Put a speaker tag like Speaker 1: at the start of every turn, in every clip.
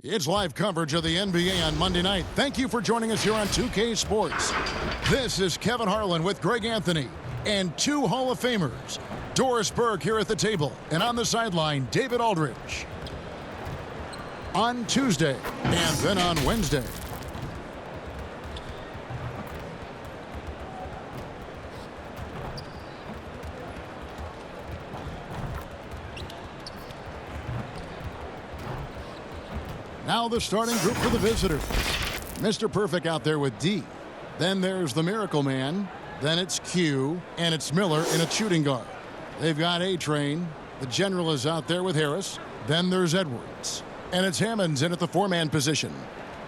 Speaker 1: It's live coverage of the NBA on Monday night. Thank you for joining us here on 2K Sports. This is Kevin Harlan with Greg Anthony and two Hall of Famers. Doris Burke here at the table, and on the sideline, David Aldridge. On Tuesday, and then on Wednesday. Now the starting group for the visitors. Mr. Perfect out there with D. Then there's the Miracle Man. Then it's Q. And it's Miller in a shooting guard. They've got A-Train. The General is out there with Harris. Then there's Edwards. And it's Hammonds in at the four-man position.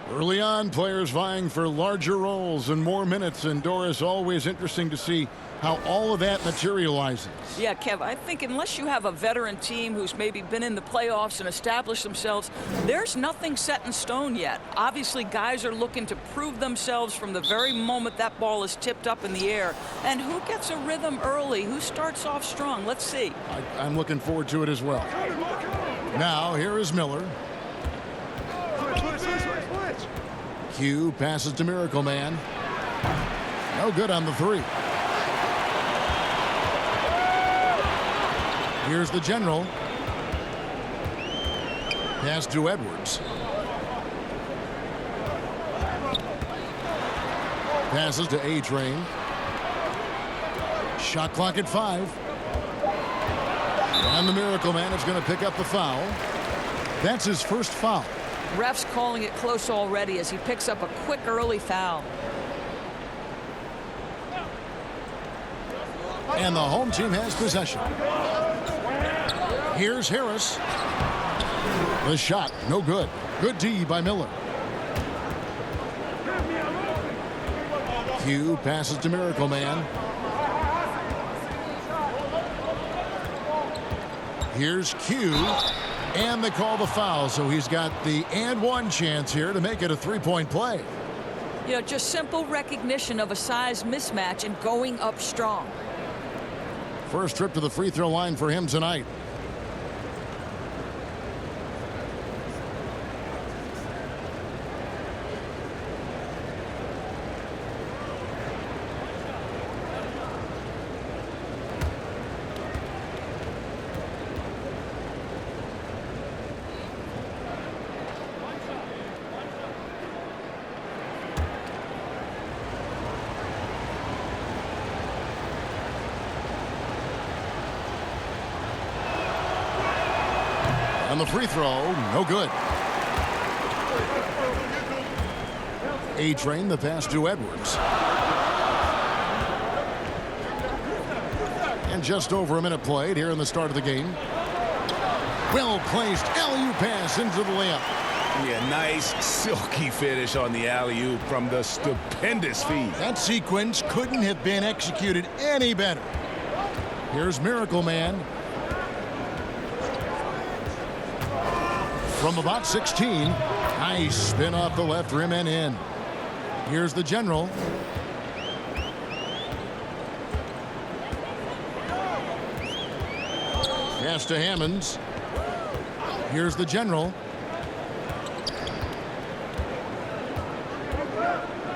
Speaker 1: Early on, players vying for larger roles and more minutes. And Doris, always interesting to see how all of that materializes.
Speaker 2: Yeah, Kev, I think unless you have a veteran team who's maybe been in the playoffs and established themselves, there's nothing set in stone yet. Obviously, guys are looking to prove themselves from the very moment that ball is tipped up in the air. And who gets a rhythm early? Who starts off strong? Let's see.
Speaker 1: I'm looking forward to it as well. Now, here is Miller. Q passes to Miracle Man. No good on the three. Here's the General. Pass to Edwards. Passes to A-Train. Shot clock at 5. And the Miracle Man is going to pick up the foul. That's his first foul.
Speaker 2: Ref's calling it close already as he picks up a quick early foul.
Speaker 1: And the home team has possession. Here's Harris. The shot, no good. Good D by Miller. Q passes to Miracle Man. Here's Q. And they call the foul, so he's got the and one chance here to make it a three-point play.
Speaker 2: You know, just simple recognition of a size mismatch and going up strong.
Speaker 1: First trip to the free throw line for him tonight. On the free throw, no good. A-Train, the pass to Edwards. And just over a minute played here in the start of the game. Well-placed alley-oop pass into the layup.
Speaker 3: Yeah, nice silky finish on the alley-oop from the stupendous feed.
Speaker 1: That sequence couldn't have been executed any better. Here's Miracle Man. From about 16, nice spin off the left rim and in. Here's the General. Pass to Hammonds. Here's the General.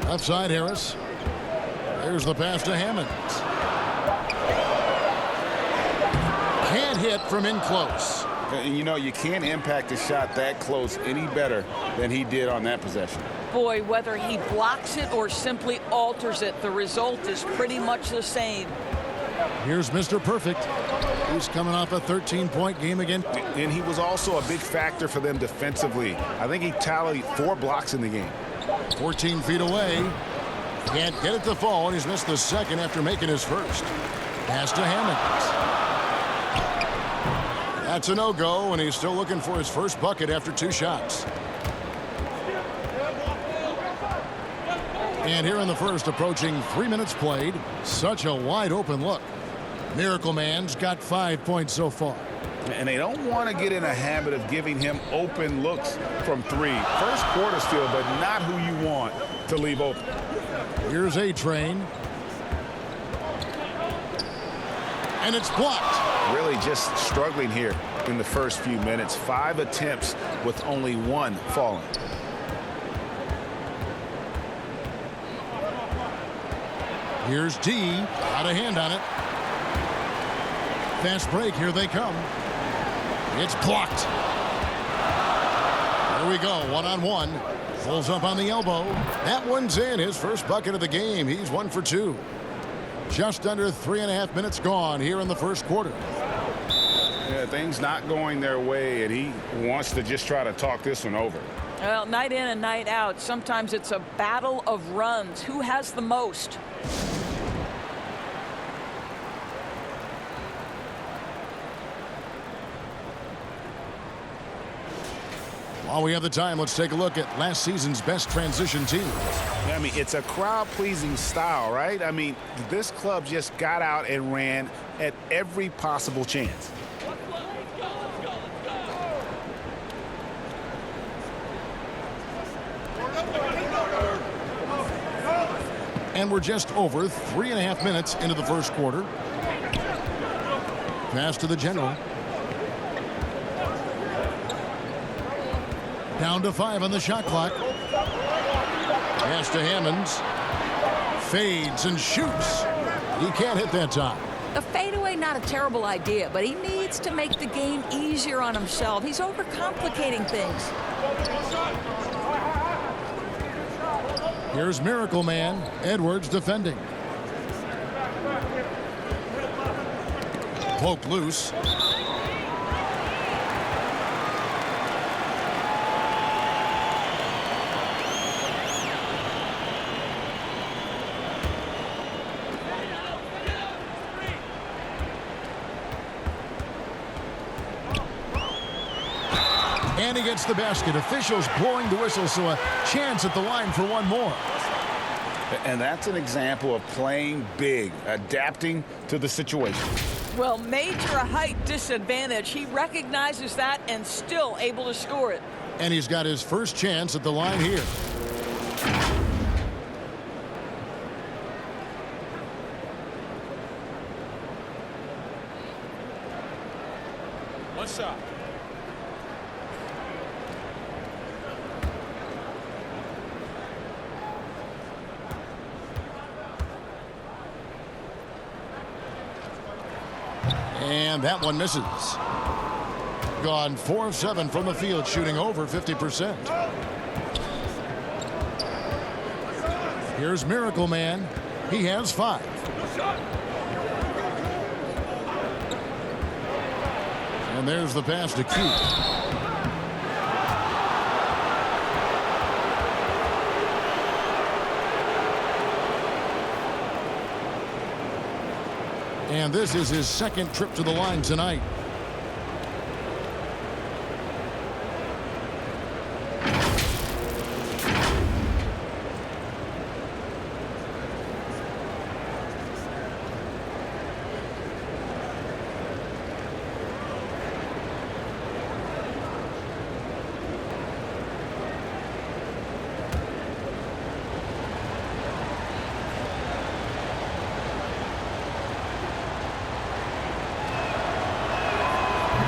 Speaker 1: Left side Harris. There's the pass to Hammonds. Can't hit from in close.
Speaker 3: You know, you can't impact a shot that close any better than he did on that possession.
Speaker 2: Boy, whether he blocks it or simply alters it, the result is pretty much the same.
Speaker 1: Here's Mr. Perfect. He's coming off a 13-point game again.
Speaker 3: And he was also a big factor for them defensively. I think he tallied 4 blocks in the game.
Speaker 1: 14 feet away. Can't get it to fall, and he's missed the second after making his first. Pass to Hammonds. That's a no-go, and he's still looking for his first bucket after 2 shots. And here in the first, approaching 3 minutes played. Such a wide-open look. Miracle Man's got 5 points so far.
Speaker 3: And they don't want to get in a habit of giving him open looks from 3. First quarter still, but not who you want to leave open.
Speaker 1: Here's A-Train. And it's blocked.
Speaker 3: Really just struggling here. in the first few minutes. 5 attempts with only 1 falling.
Speaker 1: Here's D. Out of hand on it. Fast break. Here they come. It's blocked. There we go. 1-on-1. Pulls up on the elbow. That one's in. His first bucket of the game. He's 1 for 2. Just under 3.5 minutes gone here in the first quarter.
Speaker 3: Yeah, things not going their way, and he wants to just try to talk this one over.
Speaker 2: Well, night in and night out, sometimes it's a battle of runs. Who has the most?
Speaker 1: While we have the time, let's take a look at last season's best transition team.
Speaker 3: I mean, it's a crowd-pleasing style, right? I mean, this club just got out and ran at every possible chance.
Speaker 1: And we're just over 3.5 minutes into the first quarter. Pass to the general. Down to 5 on the shot clock. Pass to Hammonds. Fades and shoots. He can't hit that time.
Speaker 2: The fadeaway, not a terrible idea, but he needs to make the game easier on himself. He's overcomplicating things.
Speaker 1: Here's Miracle Man. Edwards defending. Poked loose. And he gets the basket. Officials blowing the whistle, so a chance at the line for one more.
Speaker 3: And that's an example of playing big, adapting to the situation.
Speaker 2: Well, major height disadvantage. He recognizes that and still able to score it.
Speaker 1: And he's got his first chance at the line here.
Speaker 3: One shot.
Speaker 1: And that one misses. Gone 4 of 7 from the field, shooting over 50%. Here's Miracle Man. He has 5. And there's the pass to Q. And this is his second trip to the line tonight.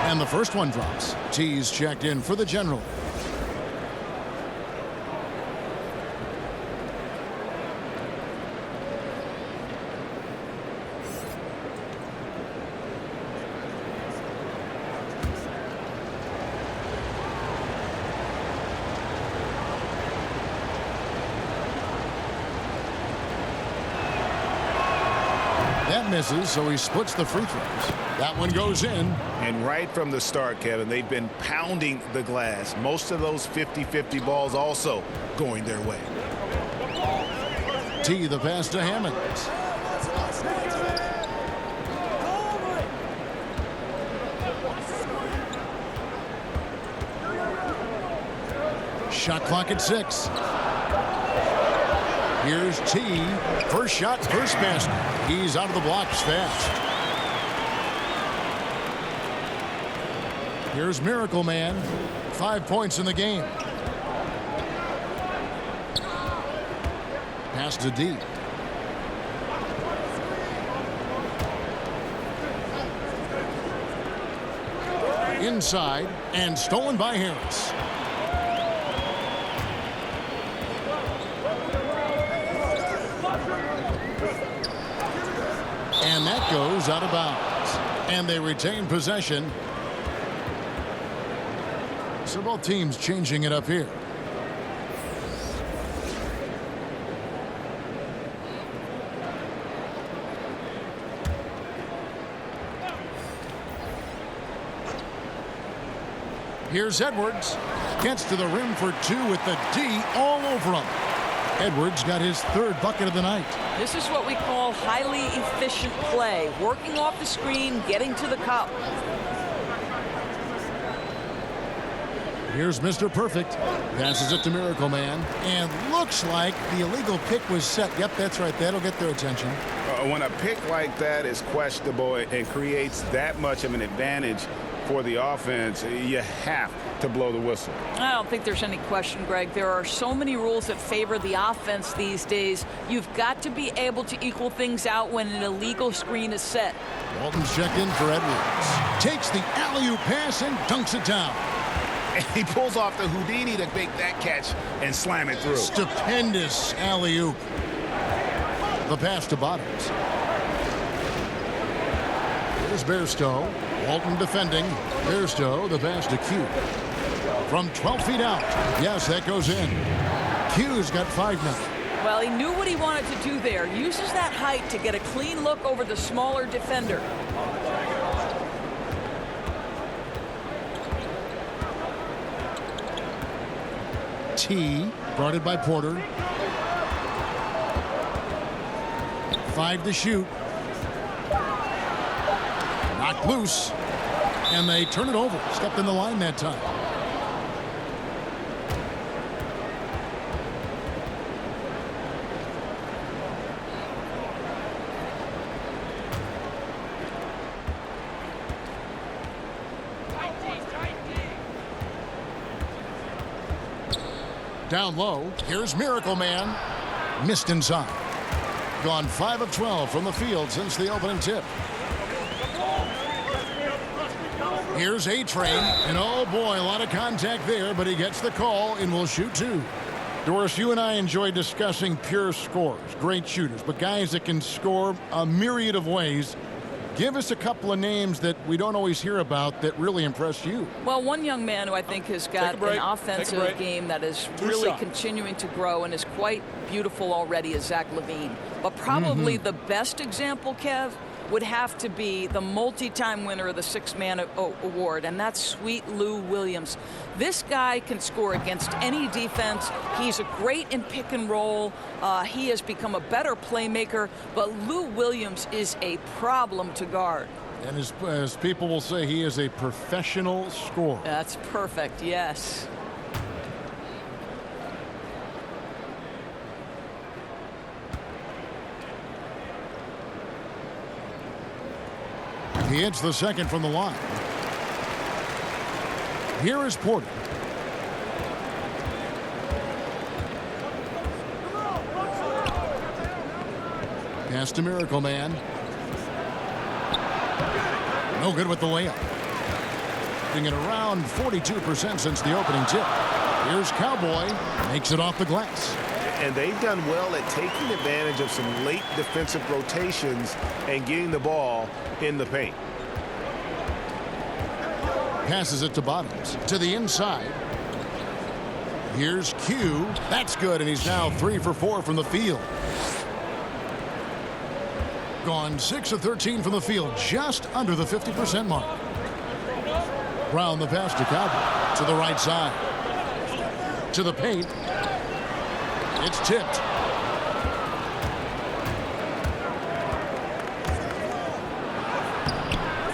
Speaker 1: And the first one drops. T's checked in for the general. That misses, so he splits the free throws. That one goes in.
Speaker 3: And right from the start, Kevin, they've been pounding the glass. Most of those 50-50 balls also going their way.
Speaker 1: T, the pass to Hammonds. Shot clock at 6. Here's T. First shot, first basket. He's out of the blocks fast. Here's Miracle Man. 5 points in the game. Pass to D. Inside and stolen by Harris. And that goes out of bounds. And they retain possession. So both teams changing it up here. Here's Edwards. Gets to the rim for two with the D all over him. Edwards got his third bucket of the night.
Speaker 2: This is what we call highly efficient play. Working off the screen, getting to the cup.
Speaker 1: Here's Mr. Perfect. Passes it to Miracle Man. And looks like the illegal pick was set. Yep, that's right. That'll get their attention.
Speaker 3: When a pick like that is questionable and creates that much of an advantage for the offense, you have to blow the whistle.
Speaker 2: I don't think there's any question, Greg. There are so many rules that favor the offense these days. You've got to be able to equal things out when an illegal screen is set.
Speaker 1: Walton's checked in for Edwards. Takes the alley-oop pass and dunks it down.
Speaker 3: And he pulls off the Houdini to make that catch and slam it through.
Speaker 1: Stupendous alley-oop. The pass to Bottoms. Here's Bairstow. Walton defending. Bairstow, the pass to Q. From 12 feet out. Yes, that goes in. Q's got 5 now.
Speaker 2: Well, he knew what he wanted to do there. Uses that height to get a clean look over the smaller defender.
Speaker 1: T, guarded by Porter. 5 to shoot. Knocked loose. And they turn it over. Stepped in the line that time. Down low. Here's Miracle Man. Missed inside. Gone 5 of 12 from the field since the opening tip. Here's A-Train, and oh boy, a lot of contact there, but he gets the call and will shoot 2. Doris, you and I enjoy discussing pure scorers, great shooters, but guys that can score a myriad of ways. Give us a couple of names that we don't always hear about that really impress you.
Speaker 2: Well, one young man who I think has got an offensive game that is really continuing to grow and is quite beautiful already is Zach LaVine. But probably the best example, Kev, would have to be the multi-time winner of the Six-Man Award, and that's Sweet Lou Williams. This guy can score against any defense. He's a great in pick and roll. He has become a better playmaker, but Lou Williams is a problem to guard.
Speaker 1: And as people will say, he is a professional scorer.
Speaker 2: That's perfect, yes.
Speaker 1: He hits the second from the line. Here is Porter. Pass to Miracle Man. No good with the layup. Being at around 42% since the opening tip. Here's Cowboy. Makes it off the glass.
Speaker 4: And they've done well at taking advantage of some late defensive rotations and getting the ball in the paint.
Speaker 1: Passes it to Bottoms. To the inside. Here's Q. That's good, and he's now 3 for 4 from the field. Gone 6 of 13 from the field, just under the 50% mark. Brown the pass to Cowboy. To the right side. To the paint. It's tipped.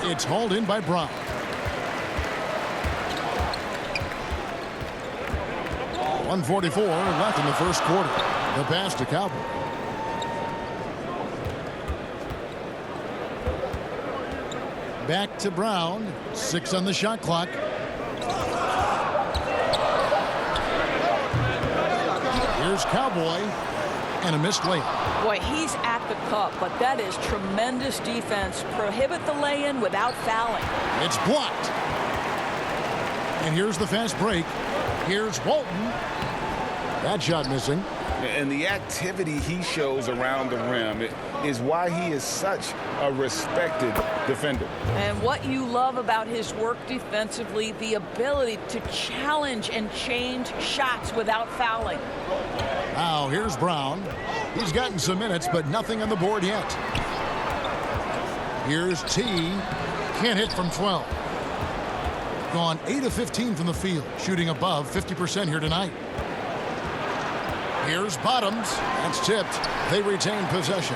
Speaker 1: It's hauled in by Brown. .144 left in the first quarter. The pass to Cowboy. Back to Brown. 6 on the shot clock. Here's Cowboy, and a missed layup.
Speaker 2: Boy, he's at the cup, but that is tremendous defense. Prohibit the lay-in without fouling.
Speaker 1: It's blocked. And here's the fast break. Here's Walton. That shot missing.
Speaker 3: And the activity he shows around the rim is why he is such a respected defender.
Speaker 2: And what you love about his work defensively, the ability to challenge and change shots without fouling.
Speaker 1: Now here's Brown. He's gotten some minutes, but nothing on the board yet. Here's T. Can't hit from 12. Gone 8 of 15 from the field, shooting above 50% here tonight. Here's Bottoms. That's tipped. They retain possession.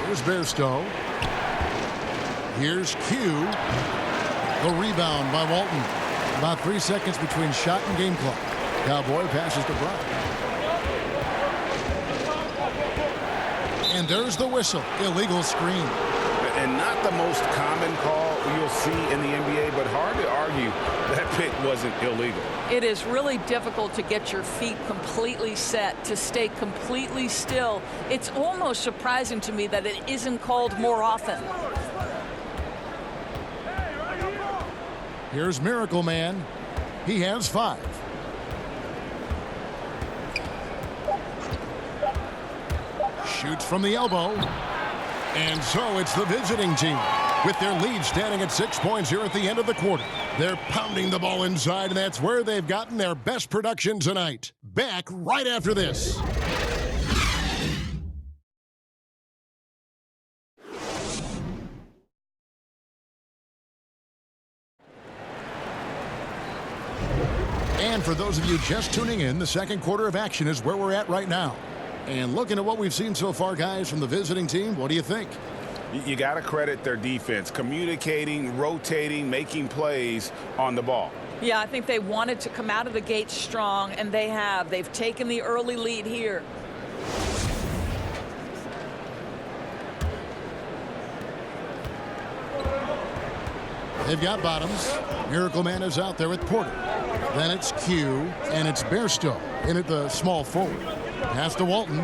Speaker 1: Here's Bairstow. Here's Q. The rebound by Walton. About 3 seconds between shot and game clock. Cowboy passes to Brown. And there's the whistle. Illegal screen.
Speaker 3: And not the most common call you'll see in the NBA, but hard to argue that pick wasn't illegal.
Speaker 2: It is really difficult to get your feet completely set, to stay completely still. It's almost surprising to me that it isn't called more often.
Speaker 1: Here's Miracle Man. He has 5. Shoots from the elbow. And so it's the visiting team with their lead standing at 6 points here at the end of the quarter. They're pounding the ball inside, and that's where they've gotten their best production tonight. Back right after this. And for those of you just tuning in, the second quarter of action is where we're at right now. And looking at what we've seen so far, guys, from the visiting team, what do you think?
Speaker 3: You got to credit their defense, communicating, rotating, making plays on the ball.
Speaker 2: Yeah, I think they wanted to come out of the gate strong, and they have. They've taken the early lead here.
Speaker 1: They've got Bottoms. Miracle Man is out there with Porter. Then it's Q, and it's Bairstow in at the small forward. Pass to Walton.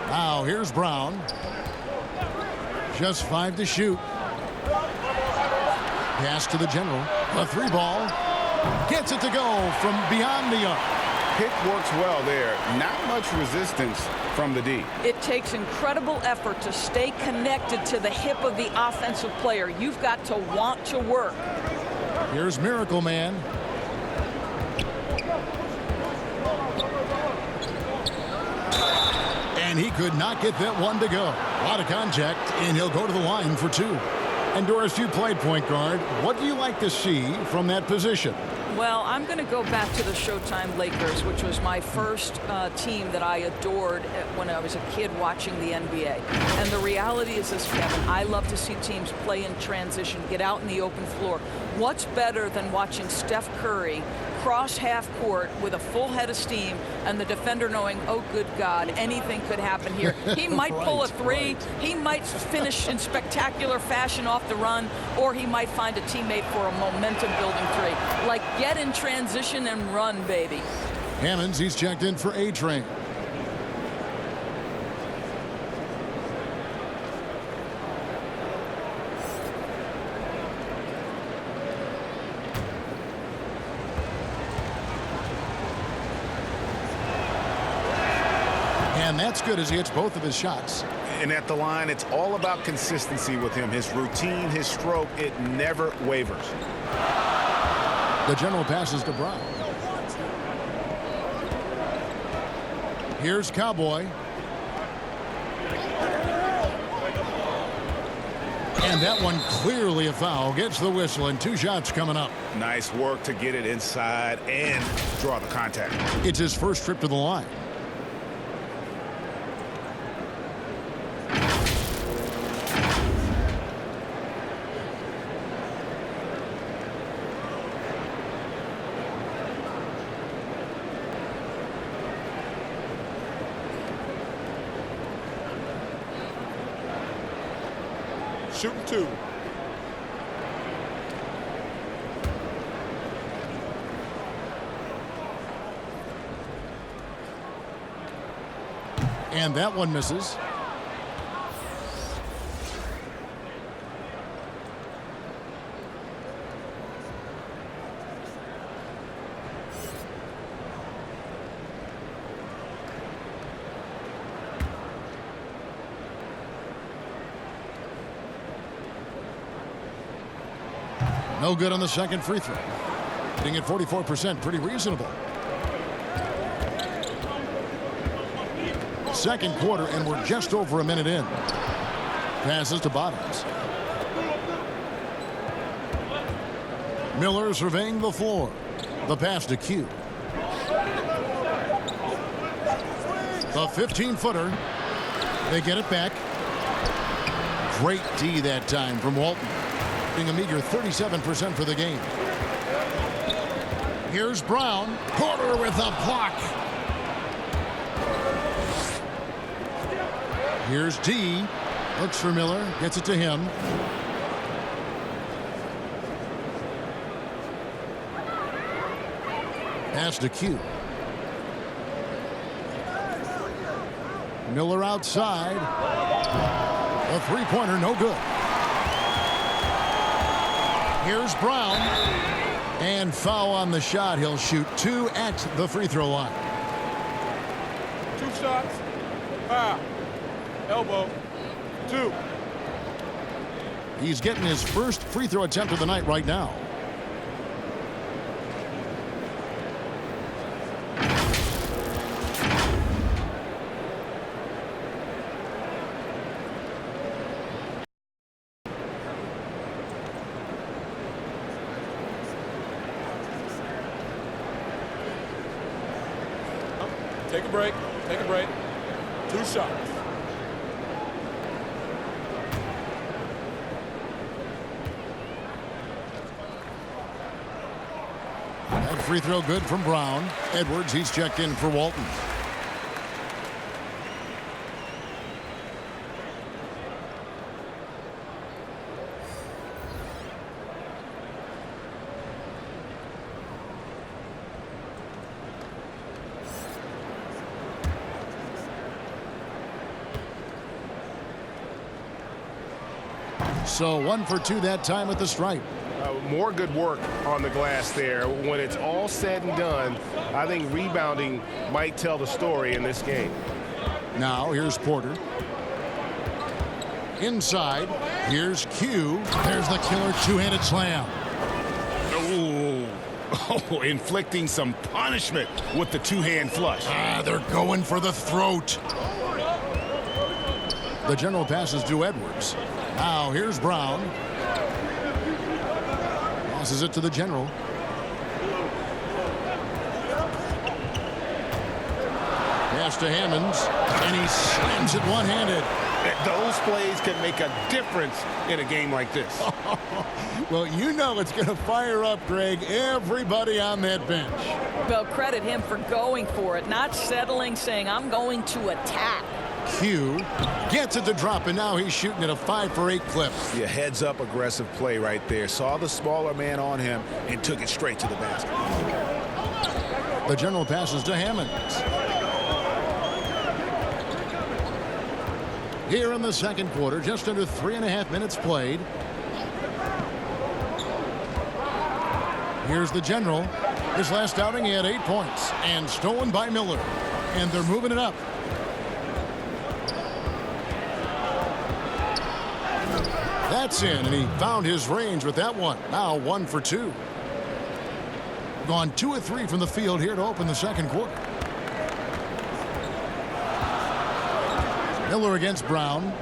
Speaker 1: Now here's Brown. Just 5 to shoot. Pass to the general. A 3-ball. Gets it to go from beyond the arc.
Speaker 3: Pick works well there. Not much resistance from the D.
Speaker 2: It takes incredible effort to stay connected to the hip of the offensive player. You've got to want to work.
Speaker 1: Here's Miracle Man. And he could not get that one to go. A lot of contact, and he'll go to the line for 2. And Doris, you played point guard. What do you like to see from that position?
Speaker 2: Well, I'm going to go back to the Showtime Lakers, which was my first team that I adored when I was a kid watching the NBA. And the reality is this, Kevin, I love to see teams play in transition, get out in the open floor. What's better than watching Steph Curry cross half court with a full head of steam and the defender knowing, oh, good God, anything could happen here. He might pull a 3. He might finish in spectacular fashion off the run, or he might find a teammate for a momentum-building 3. Like, get in transition and run, baby.
Speaker 1: Hammonds, he's checked in for A-Train. And that's good as he hits both of his shots.
Speaker 3: And at the line, it's all about consistency with him. His routine, his stroke, it never wavers.
Speaker 1: The general passes to Brown. Here's Cowboy. And that one clearly a foul. Gets the whistle, and 2 shots coming up.
Speaker 3: Nice work to get it inside and draw the contact.
Speaker 1: It's his first trip to the line.
Speaker 3: Shooting 2.
Speaker 1: And that one misses. No good on the second free throw. Hitting at 44%, pretty reasonable. Second quarter, and we're just over a minute in. Passes to Bottoms. Miller surveying the floor. The pass to Q. The 15-footer. They get it back. Great D that time from Walton. Being a meager 37% for the game. Here's Brown. Porter with a block. Here's D. Looks for Miller. Gets it to him. Pass to Q. Miller outside. A three-pointer, no good. Here's Brown. And foul on the shot. He'll shoot 2 at the free throw line.
Speaker 5: 2 shots. Foul. Elbow. 2.
Speaker 1: He's getting his first free throw attempt of the night right now.
Speaker 5: Take a break. Take a break. 2 shots.
Speaker 1: That free throw good from Brown. Edwards, he's checked in for Walton. So 1 for 2 that time at the stripe.
Speaker 4: More good work on the glass there. When it's all said and done, I think rebounding might tell the story in this game.
Speaker 1: Now here's Porter. Inside. Here's Q. There's the killer two-handed slam.
Speaker 3: Oh, inflicting some punishment with the two-hand flush.
Speaker 1: They're going for the throat. The general passes to Edwards. Now here's Brown. Passes it to the general. Pass to Hammonds, and he slams it one-handed.
Speaker 3: Those plays can make a difference in a game like this.
Speaker 1: Well, you know it's going to fire up, Greg, everybody on that bench.
Speaker 2: Well, credit him for going for it, not settling, saying, I'm going to attack.
Speaker 1: Q gets it to drop, and now he's shooting at a 5 for 8 clip.
Speaker 3: Yeah, heads up aggressive play right there. Saw the smaller man on him and took it straight to the basket.
Speaker 1: The general passes to Hammonds. Here in the second quarter, just under 3.5 minutes played. Here's the general. His last outing, he had 8 points, and stolen by Miller. And they're moving it up. That's in, and he found his range with that one. Now 1 for 2. Gone 2 of 3 from the field here to open the second quarter. Miller against Brown.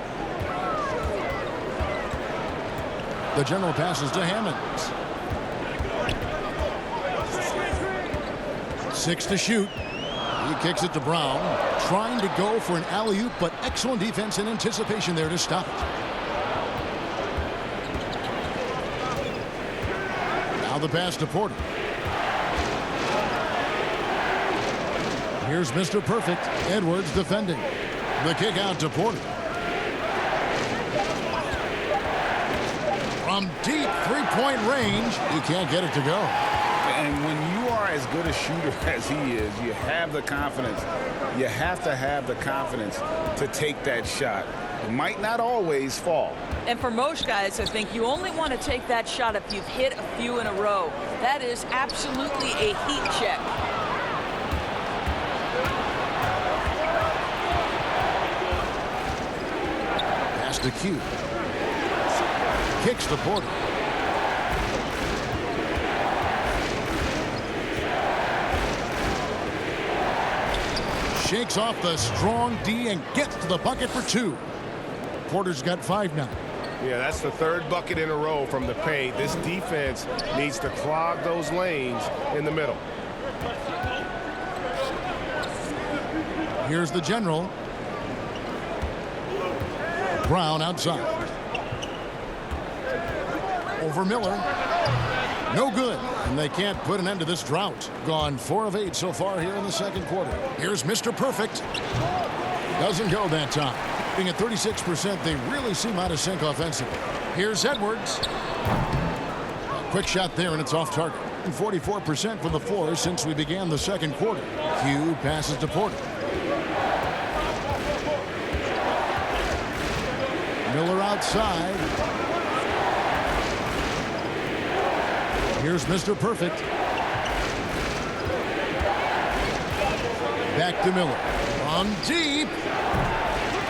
Speaker 1: The general passes to Hammonds. 6 to shoot. He kicks it to Brown. Trying to go for an alley-oop, but excellent defense and anticipation there to stop it. Now the pass to Porter. Here's Mr. Perfect. Edwards defending. The kick out to Porter. From deep three-point range, you can't get it to go.
Speaker 3: And when you are as good a shooter as he is, you have the confidence. You have to have the confidence to take that shot. It might not always fall.
Speaker 2: And for most guys, I think you only want to take that shot if you've hit a few in a row. That is absolutely a heat check.
Speaker 1: Pass to Q. Kicks to Porter. shakes off the strong D and gets to the bucket for 2. Porter's got 5 now.
Speaker 4: Yeah, that's the 3rd bucket in a row from the paint. This defense needs to clog those lanes in the middle.
Speaker 1: Here's the general. Brown outside. Over Miller. No good. And they can't put an end to this drought. Gone 4 of 8 so far here in the second quarter. Here's Mr. Perfect. Doesn't go that time. Being at 36%, they really seem out of sync offensively. Here's Edwards. A quick shot there, and it's off target. 44% from the floor since we began the second quarter. Q passes to Porter. Miller outside. Here's Mr. Perfect. Back to Miller. On deep.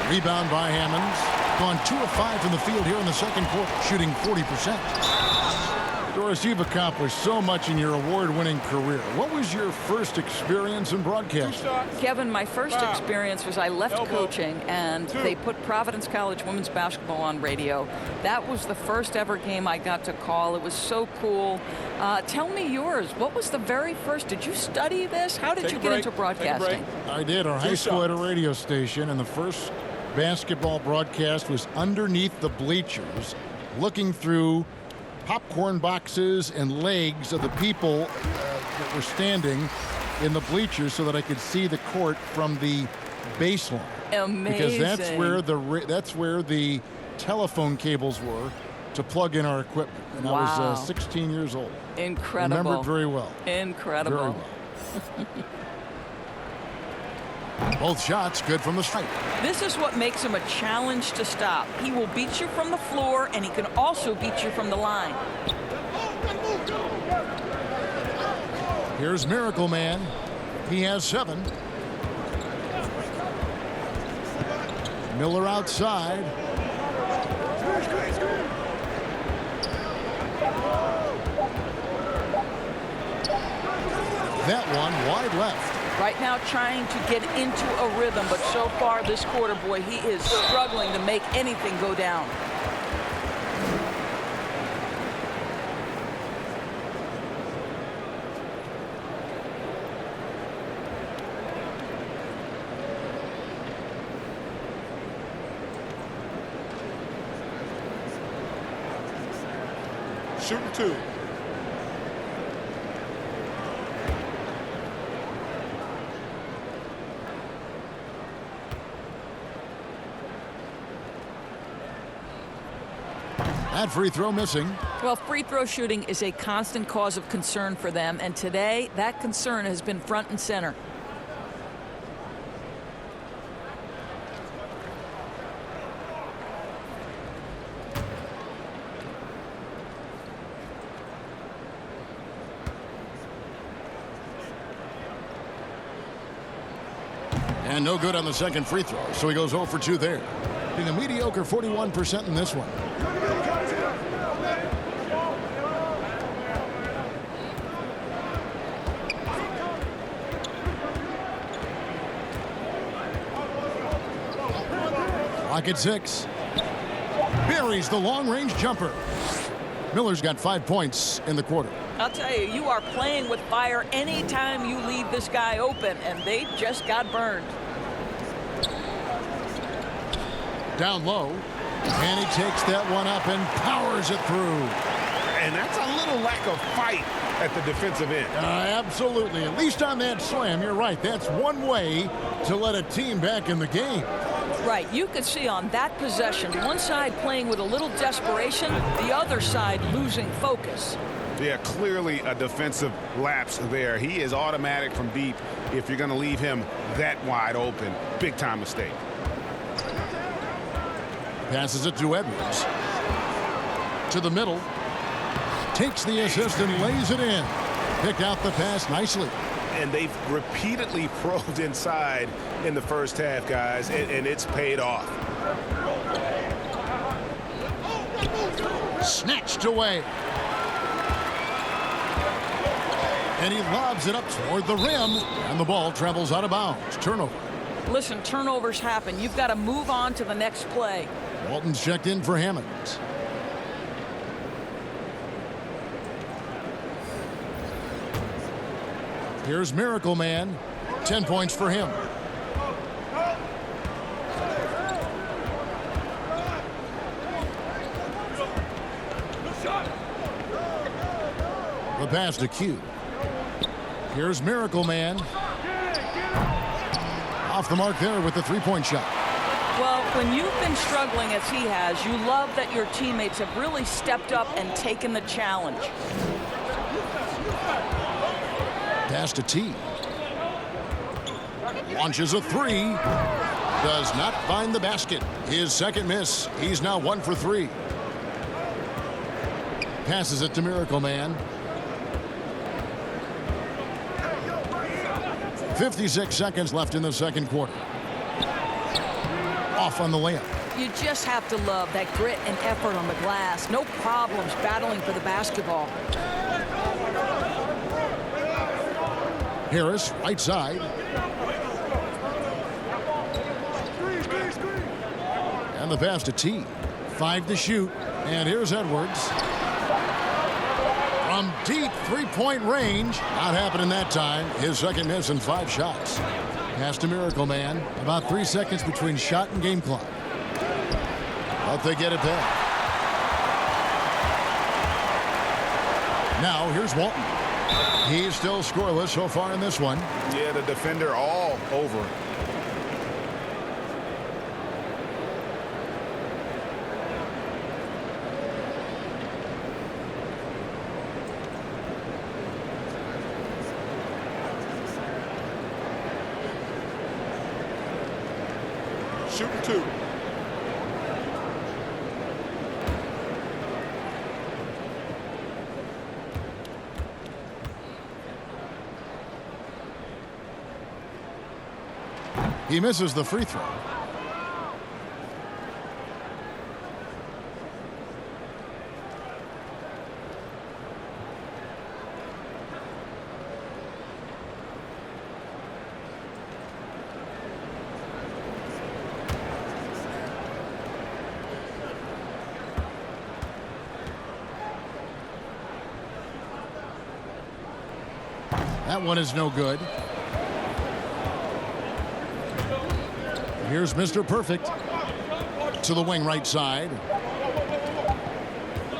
Speaker 1: Rebound by Hammonds. Gone 2 of 5 from the field here in the second quarter, shooting 40%. Doris, you've accomplished so much in your award-winning career. What was your first experience in broadcasting?
Speaker 2: Kevin, my first experience was I left coaching, and they put Providence College women's basketball on radio. That was the first ever game I got to call. It was so cool. Tell me yours. What was the very first? Did you study this? How did you get into broadcasting?
Speaker 1: I did. Our high school had a radio station, and the first basketball broadcast was underneath the bleachers, looking through popcorn boxes and legs of the people that were standing in the bleachers so that I could see the court from the baseline.
Speaker 2: Amazing.
Speaker 1: Because that's where the telephone cables were to plug in our equipment. And I was 16 years old.
Speaker 2: Incredible.
Speaker 1: Remember it very well.
Speaker 2: Incredible.
Speaker 1: Very well. Both shots good from the stripe.
Speaker 2: This is what makes him a challenge to stop. He will beat you from the floor, and he can also beat you from the line.
Speaker 1: Here's Miracle Man. He has 7. Miller outside. That one wide left.
Speaker 2: Right now trying to get into a rhythm, but so far this quarter, boy, he is struggling to make anything go down.
Speaker 5: Shooting 2.
Speaker 1: That free throw missing.
Speaker 2: Well, free throw shooting is a constant cause of concern for them, and today that concern has been front and center.
Speaker 1: And no good on the second free throw, so he goes 0 for 2 there. Being a mediocre 41% in this one. Clock at 6. Buries the long-range jumper. Miller's got 5 points in the quarter.
Speaker 2: I'll tell you, you are playing with fire anytime you leave this guy open, and they just got burned.
Speaker 1: Down low, and he takes that one up and powers it through.
Speaker 3: And that's a little lack of fight at the defensive end.
Speaker 1: Absolutely. At least on that slam, you're right. That's one way to let a team back in the game.
Speaker 2: Right. You could see on that possession, one side playing with a little desperation, the other side losing focus.
Speaker 3: Yeah, clearly a defensive lapse there. He is automatic from deep if you're going to leave him that wide open. Big time mistake.
Speaker 1: Passes it to Edwards. To the middle. Takes the assist and lays it in. Picked out the pass nicely.
Speaker 3: And they've repeatedly probed inside in the first half, guys, and it's paid off.
Speaker 1: Snatched away. And he lobs it up toward the rim. And the ball travels out of bounds. Turnover.
Speaker 2: Listen, turnovers happen. You've got to move on to the next play.
Speaker 1: Walton's checked in for Hammond. Here's Miracle Man. 10 points for him. The pass to Q. Here's Miracle Man. Off the mark there with the three-point shot.
Speaker 2: Well, when you've been struggling as he has, you love that your teammates have really stepped up and taken the challenge.
Speaker 1: Pass to T. Launches a three. Does not find the basket. His second miss. He's now 1 for 3. Passes it to Miracle Man. 56 seconds left in the second quarter. Off on the layup.
Speaker 2: You just have to love that grit and effort on the glass. No problems battling for the basketball.
Speaker 1: Harris, right side. And the pass to T. 5 to shoot. And here's Edwards. From deep three-point range. Not happening that time. His second miss and 5 shots. Pass to Miracle Man. About 3 seconds between shot and game clock. But they get it back. Now here's Walton. He's still scoreless so far in this one.
Speaker 3: Yeah, the defender all over.
Speaker 5: Shooting 2.
Speaker 1: He misses the free throw. That one is no good. Here's Mr. Perfect to the wing right side.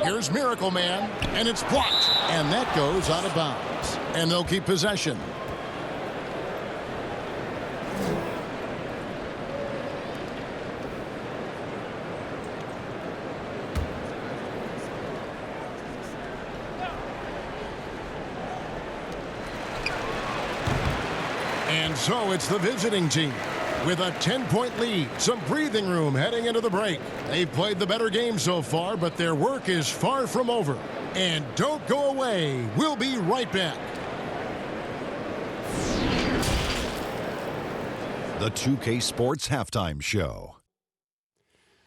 Speaker 1: Here's Miracle Man, and it's blocked. And that goes out of bounds. And they'll keep possession. And so it's the visiting team with a 10-point lead. Some breathing room heading into the break. They've played the better game so far, but their work is far from over. And don't go away. We'll be right back.
Speaker 6: The 2K Sports Halftime Show.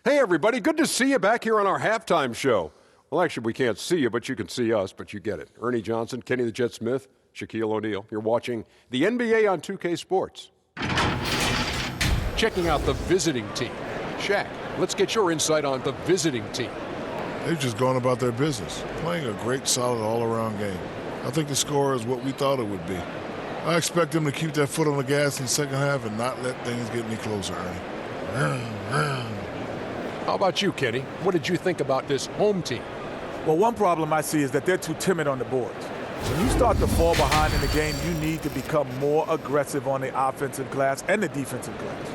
Speaker 7: Hey, everybody. Good to see you back here on our halftime show. Well, actually, we can't see you, but you can see us, but you get it. Ernie Johnson, Kenny the Jet Smith, Shaquille O'Neal. You're watching the NBA on 2K Sports. Checking out the visiting team. Shaq, let's get your insight on the visiting team.
Speaker 8: They've just gone about their business, playing a great, solid, all-around game. I think the score is what we thought it would be. I expect them to keep their foot on the gas in the second half and not let things get any closer, Ernie.
Speaker 7: How about you, Kenny? What did you think about this home team?
Speaker 9: Well, one problem I see is that they're too timid on the boards. When you start to fall behind in the game, you need to become more aggressive on the offensive glass and the defensive glass.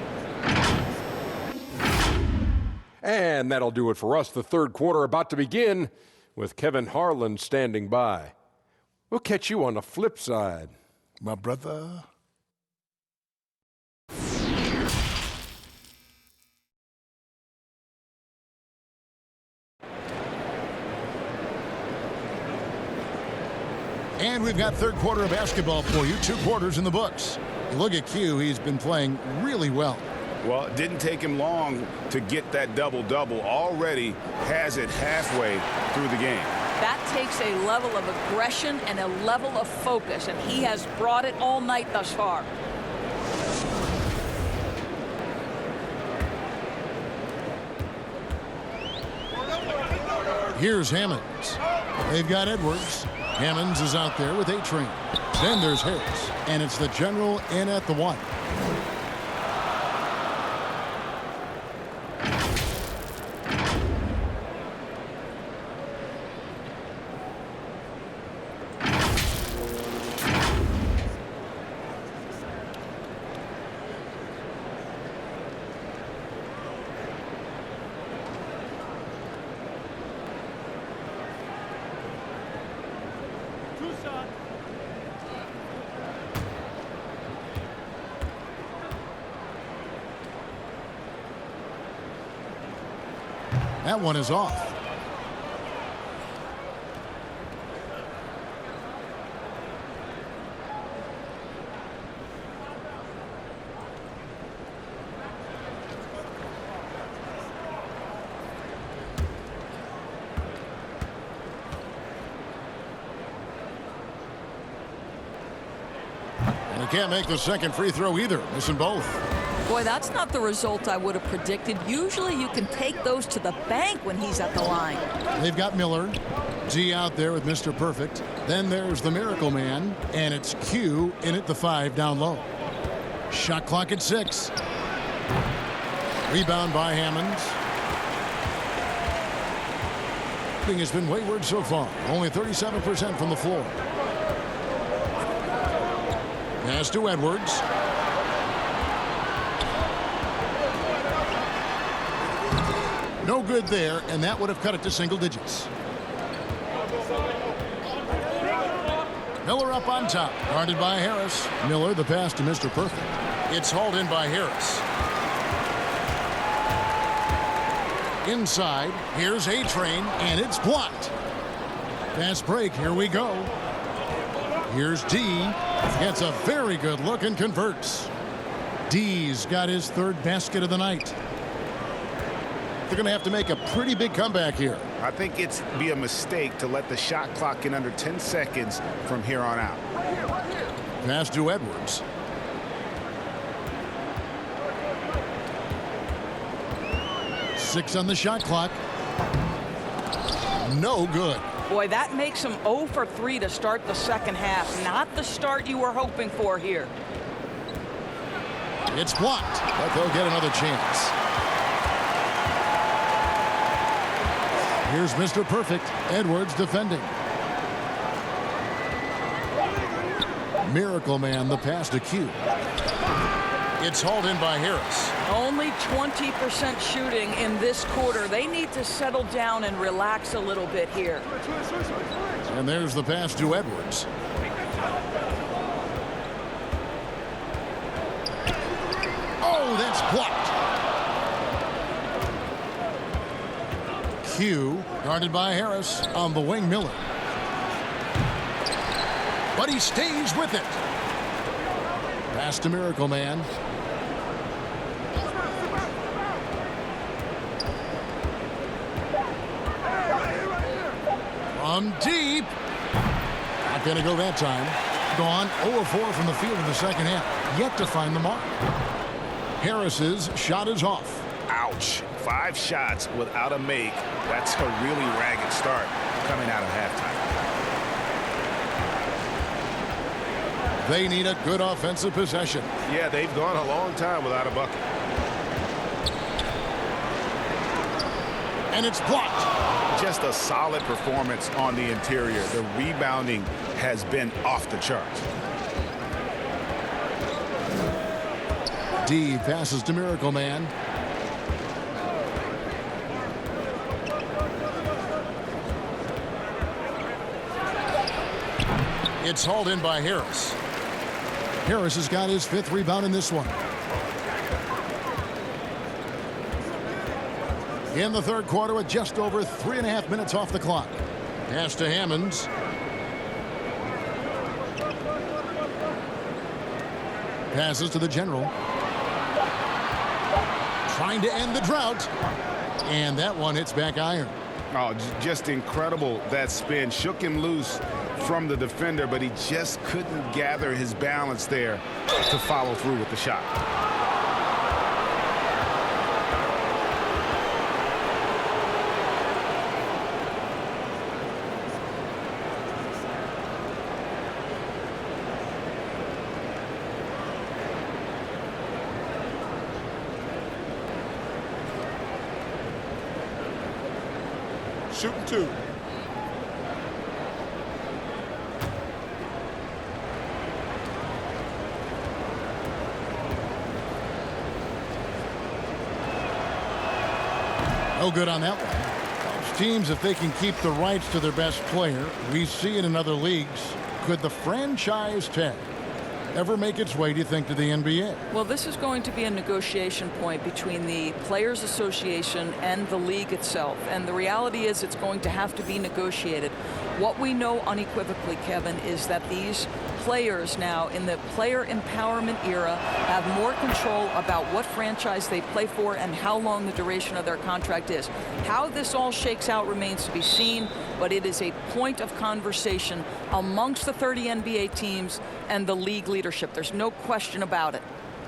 Speaker 7: And that'll do it for us. The third quarter about to begin with Kevin Harlan standing by. We'll catch you on the flip side.
Speaker 8: My brother.
Speaker 1: And we've got third quarter of basketball for you. 2 quarters in the books. You look at Q, he's been playing really well.
Speaker 3: Well, it didn't take him long to get that double-double. Already has it halfway through the game.
Speaker 2: That takes a level of aggression and a level of focus, and he has brought it all night thus far.
Speaker 1: Here's Hammonds. They've got Edwards. Hammonds is out there with A-Train. Then there's Harris. And it's the General in at the 1. That one is off. And he can't make the second free throw either, missing both.
Speaker 2: Boy, that's not the result I would have predicted. Usually you can take those to the bank when he's at the line.
Speaker 1: They've got Miller. G out there with Mr. Perfect. Then there's the Miracle Man. And it's Q in at the 5 down low. Shot clock at 6. Rebound by Hammonds. Shooting has been wayward so far. Only 37% from the floor. Pass to Edwards. No good there, and that would have cut it to single digits. Miller up on top, guarded by Harris. Miller, the pass to Mr. Perfect. It's hauled in by Harris. Inside, here's A-Train, and it's blocked. Fast break, here we go. Here's D. Gets a very good look and converts. D's got his 3rd basket of the night. They're going to have to make a pretty big comeback here.
Speaker 3: I think it's be a mistake to let the shot clock in under 10 seconds from here on out.
Speaker 1: Pass to Edwards. Six on the shot clock. No good.
Speaker 2: Boy, that makes him 0 for 3 to start the second half. Not the start you were hoping for here.
Speaker 1: It's blocked, but they'll get another chance. Here's Mr. Perfect. Edwards defending. Miracle Man, the pass to Q. It's hauled in by Harris.
Speaker 2: Only 20% shooting in this quarter. They need to settle down and relax a little bit here.
Speaker 1: And there's the pass to Edwards. Oh, that's blocked. Q, guarded by Harris. On the wing, Miller. But he stays with it. Pass to Miracle Man. From deep. Not going to go that time. Gone 0-4 from the field in the second half. Yet to find the mark. Harris's shot is off.
Speaker 3: Ouch. 5 shots without a make. That's a really ragged start coming out of halftime.
Speaker 1: They need a good offensive possession.
Speaker 4: Yeah, they've gone a long time without a bucket.
Speaker 1: And it's blocked.
Speaker 3: Just a solid performance on the interior. The rebounding has been off the charts.
Speaker 1: D passes to Miracle Man. It's hauled in by Harris. Harris has got his 5th rebound in this one. In the third quarter with just over 3.5 minutes off the clock. Pass to Hammonds. Passes to the General. Trying to end the drought. And that one hits back iron.
Speaker 3: Oh, just incredible, that spin. Shook him loose from the defender, but he just couldn't gather his balance there to follow through with the shot.
Speaker 5: Shooting 2.
Speaker 1: No good on that one. Helps teams if they can keep the rights to their best player. We see it in other leagues. Could the franchise tag ever make its way, do you think, to the NBA?
Speaker 2: Well, this is going to be a negotiation point between the Players Association and the league itself. And the reality is it's going to have to be negotiated. What we know unequivocally, Kevin, is that these players now in the player empowerment era have more control about what franchise they play for and how long the duration of their contract is. How this all shakes out remains to be seen, but it is a point of conversation amongst the 30 NBA teams and the league leadership. There's no question about it.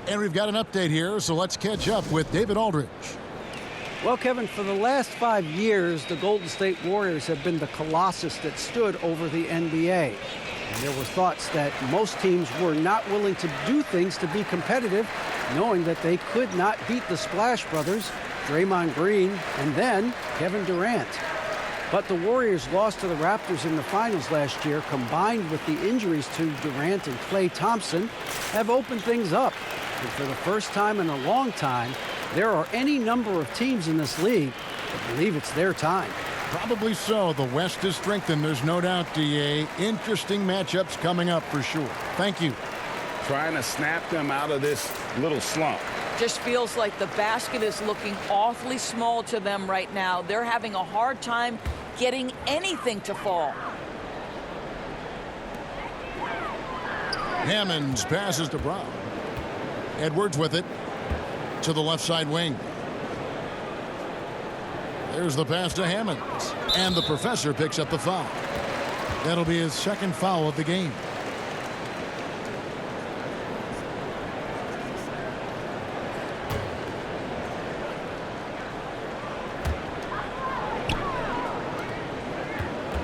Speaker 1: And we've got an update here, so let's catch up with David Aldridge.
Speaker 10: Well, Kevin, for the last 5 years, the Golden State Warriors have been the colossus that stood over the NBA. And there were thoughts that most teams were not willing to do things to be competitive, knowing that they could not beat the Splash Brothers, Draymond Green, and then Kevin Durant. But the Warriors' loss to the Raptors in the finals last year, combined with the injuries to Durant and Klay Thompson, have opened things up. And for the first time in a long time, there are any number of teams in this league that believe it's their time.
Speaker 1: Probably so. The West is strengthened, there's no doubt, DA. Interesting matchups coming up for sure. Thank you.
Speaker 3: Trying to snap them out of this little slump.
Speaker 2: Just feels like the basket is looking awfully small to them right now. They're having a hard time getting anything to fall.
Speaker 1: Hammonds passes to Brown. Edwards with it to the left side wing. There's the pass to Hammonds. And the professor picks up the foul. That'll be his second foul of the game.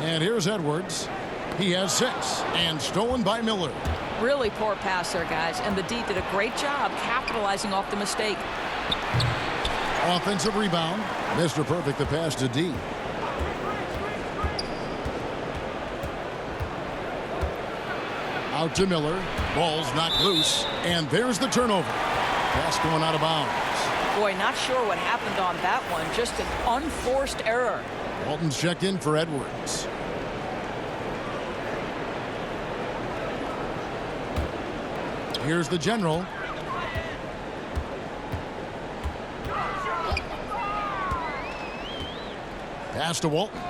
Speaker 1: And here's Edwards. He has 6 and stolen by Miller.
Speaker 2: Really poor pass there, guys, and the D did a great job capitalizing off the mistake.
Speaker 1: Offensive rebound. Mr. Perfect, the pass to D. Out to Miller. Ball's knocked loose, and there's the turnover. Pass going out of bounds.
Speaker 2: Boy, not sure what happened on that one. Just an unforced error.
Speaker 1: Walton's checked in for Edwards. Here's the general. Pass to Walton.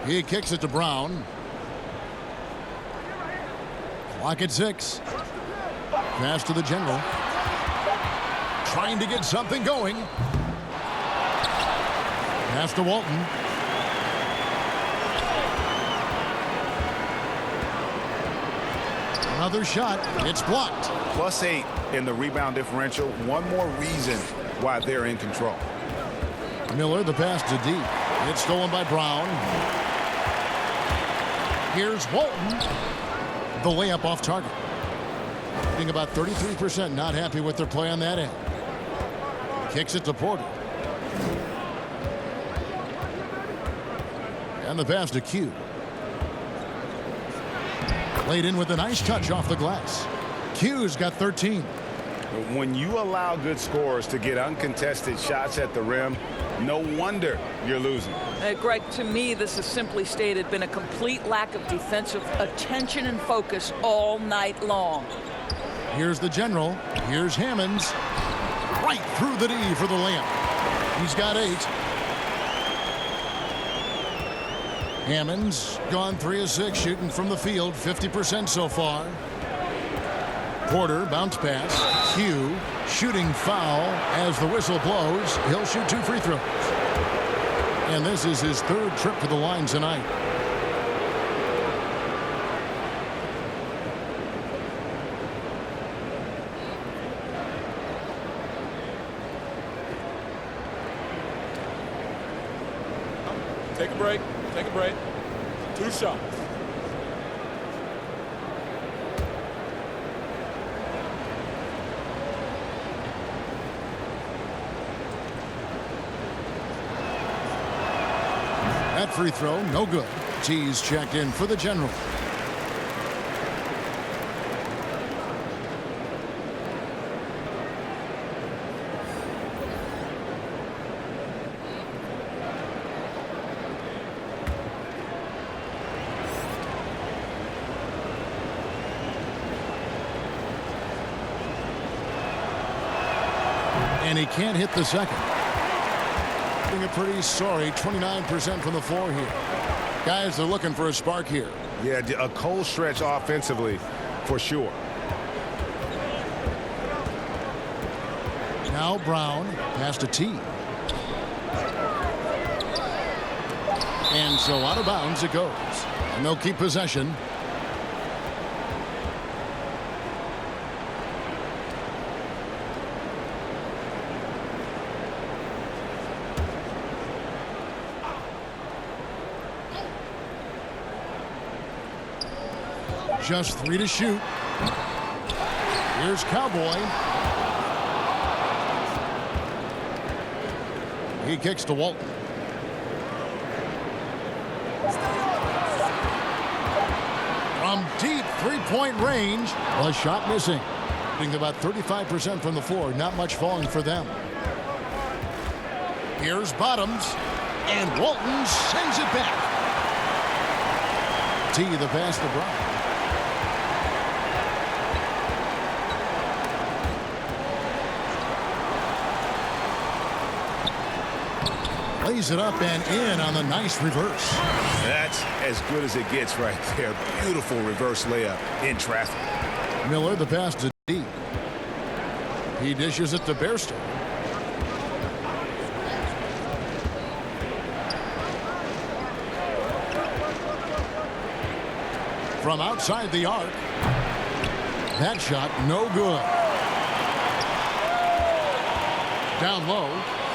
Speaker 1: He kicks it to Brown. Clock at 6. Pass to the general. Trying to get something going. Pass to Walton. Another shot. It's blocked.
Speaker 3: +8 in the rebound differential. One more reason why they're in control.
Speaker 1: Miller, the pass to D. It's stolen by Brown. Here's Walton. The layup off target. Being about 33%, not happy with their play on that end. Kicks it to Porter. And the pass to Q. Laid in with a nice touch off the glass. Q's got 13.
Speaker 3: When you allow good scorers to get uncontested shots at the rim, no wonder you're losing.
Speaker 2: Greg, to me, this has simply stated been a complete lack of defensive attention and focus all night long.
Speaker 1: Here's the general. Here's Hammonds. Right through the D for the layup. He's got 8. Hammonds gone 3 of 6 shooting from the field, 50% so far. Porter bounce pass. Q shooting foul as the whistle blows. He'll shoot 2 free throws. And this is his 3rd trip to the line tonight.
Speaker 5: Take a break. Take a break. 2 shots.
Speaker 1: That free throw, no good. T's checked in for the General. And he can't hit the second. Being a pretty sorry 29% from the floor here. Guys, they're looking for a spark here.
Speaker 4: Yeah, a cold stretch offensively for sure.
Speaker 1: Now Brown, pass to T. And so out of bounds it goes. And they'll keep possession. Just 3 to shoot. Here's Cowboy. He kicks to Walton. From deep three-point range, a shot missing. Shooting about 35% from the floor. Not much falling for them. Here's Bottoms. And Walton sends it back. T the pass to Brown. Lays it up and in on the nice reverse.
Speaker 3: That's as good as it gets right there. Beautiful reverse layup in traffic.
Speaker 1: Miller the pass to D. He dishes it to Bairstow. From outside the arc. That shot no good. Down low.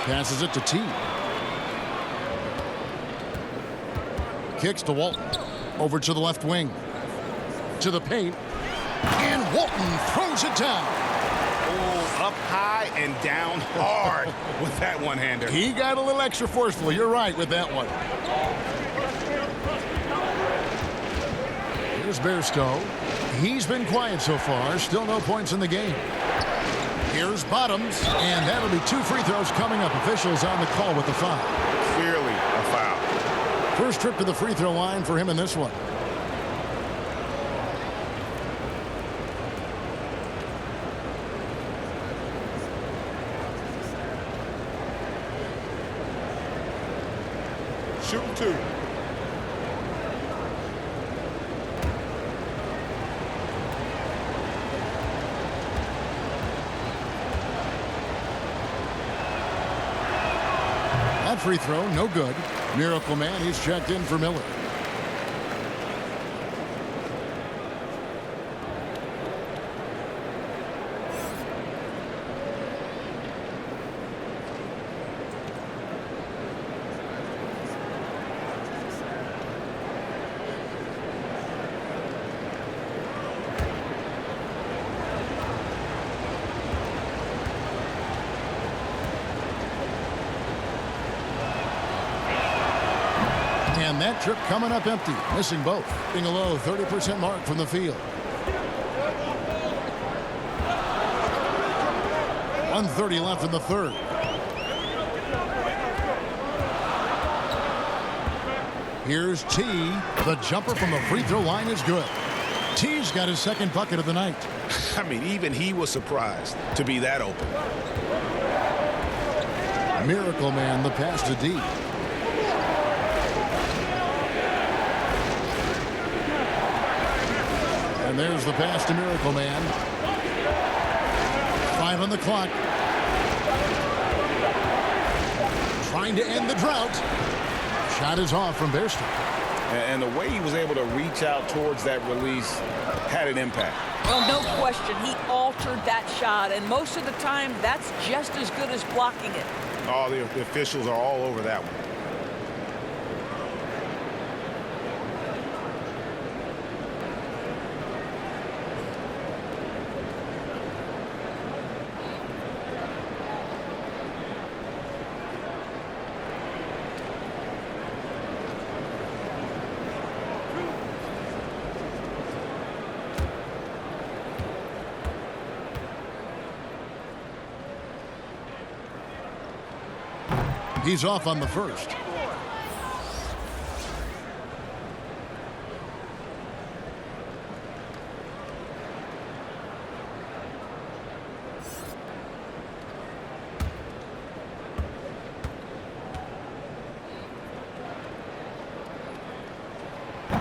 Speaker 1: Passes it to T. Kicks to Walton. Over to the left wing. To the paint. And Walton throws it down.
Speaker 3: Oh, up high and down hard with that one-hander.
Speaker 1: He got a little extra forceful. You're right with that one. Here's Bairstow. He's been quiet so far. Still no points in the game. Here's Bottoms. And that'll be 2 free throws coming up. Officials on the call with the foul.
Speaker 4: Clearly a foul.
Speaker 1: First trip to the free throw line for him in this one.
Speaker 5: Shooting 2.
Speaker 1: That free throw, no good. Miracle Man, he's checked in for Miller. And that trip coming up empty, missing both. Being a low 30% mark from the field. 1:30 left in the third. Here's T. The jumper from the free throw line is good. T's got his second bucket of the night.
Speaker 3: I mean, even he was surprised to be that open.
Speaker 1: Miracle Man, the pass to D. And there's the pass to Miracle Man. 5 on the clock. Trying to end the drought. Shot is off from Bairstow.
Speaker 3: And the way he was able to reach out towards that release had an impact.
Speaker 2: Well, no question. He altered that shot, and most of the time, that's just as good as blocking it.
Speaker 4: Oh, the officials are all over that one.
Speaker 1: He's off on the first.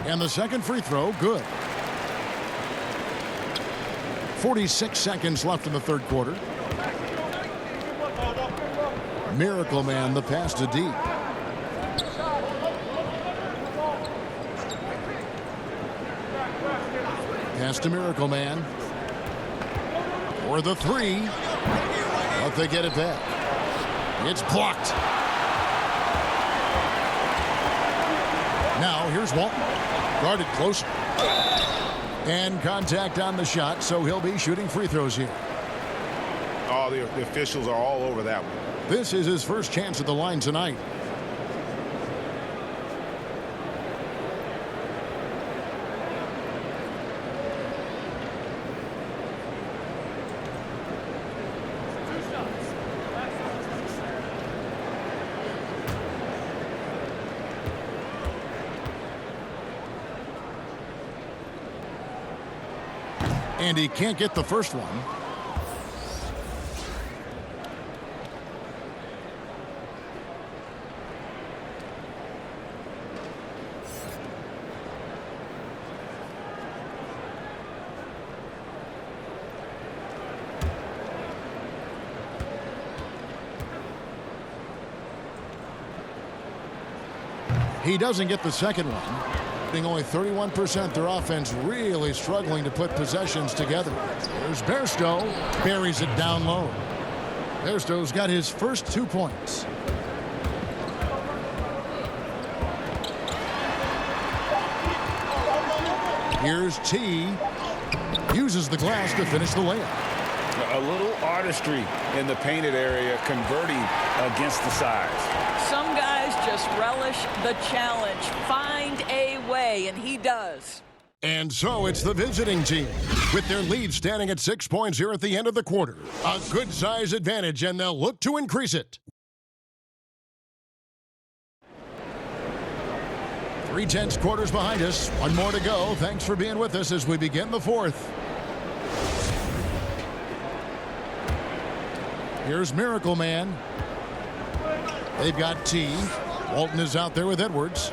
Speaker 1: And the second free throw, good. 46 seconds left in the third quarter. Miracle Man, the pass to D. Pass to Miracle Man. For the three. But they get it back. It's blocked. Now here's Walton. Guarded closer. And contact on the shot, so he'll be shooting free throws here.
Speaker 3: Oh, the officials are all over that one.
Speaker 1: This is his first chance at the line tonight. And he can't get the first one. He doesn't get the second one. Only 31%, their offense really struggling to put possessions together. There's Bairstow, buries it down low. Bairstow's got his first 2 points. Here's T. Uses the glass to finish the layup.
Speaker 3: A little artistry in the painted area, converting against the size.
Speaker 2: Some guys just relish the challenge. Find a way, and he does.
Speaker 1: And so it's the visiting team, with their lead standing at 6 points here at the end of the quarter. A good size advantage, and they'll look to increase it. 3/10 quarters behind us. One more to go. Thanks for being with us as we begin the fourth. Here's Miracle Man. They've got T. Walton is out there with Edwards.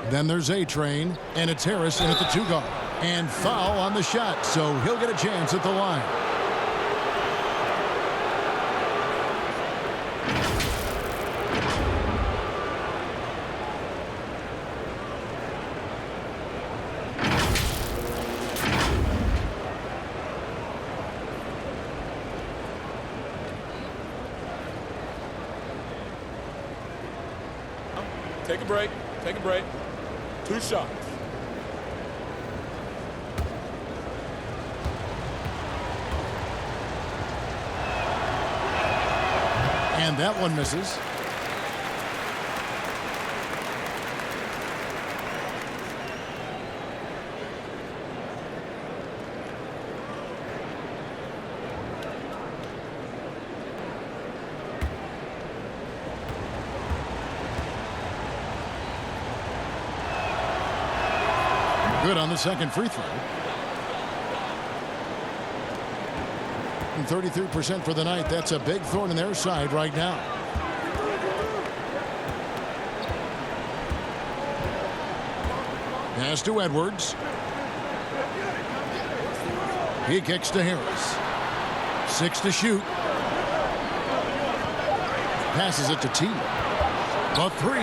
Speaker 1: Then there's A-Train, and it's Harris in at the 2 guard. And foul on the shot, so he'll get a chance at the line.
Speaker 5: Take a break. Take a break. 2 shots.
Speaker 1: And that one misses. Good on the second free throw. And 33% for the night. That's a big thorn in their side right now. Pass to Edwards. He kicks to Harris. 6 to shoot. Passes it to T. The 3.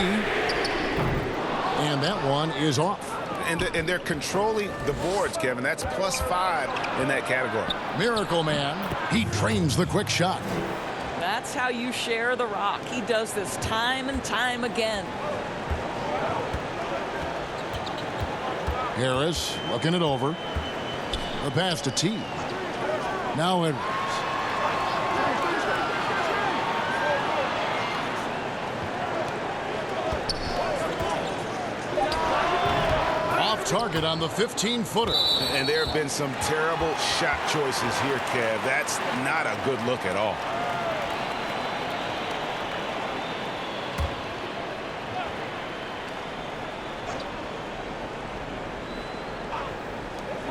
Speaker 1: And that one is off.
Speaker 3: And they're controlling the boards, Kevin. That's +5 in that category.
Speaker 1: Miracle Man. He trains the quick shot.
Speaker 2: That's how you share the rock. He does this time and time again.
Speaker 1: Harris looking it over. The pass to T. Now Edwards. Target on the 15-footer.
Speaker 3: And there have been some terrible shot choices here, Kev. That's not a good look at all.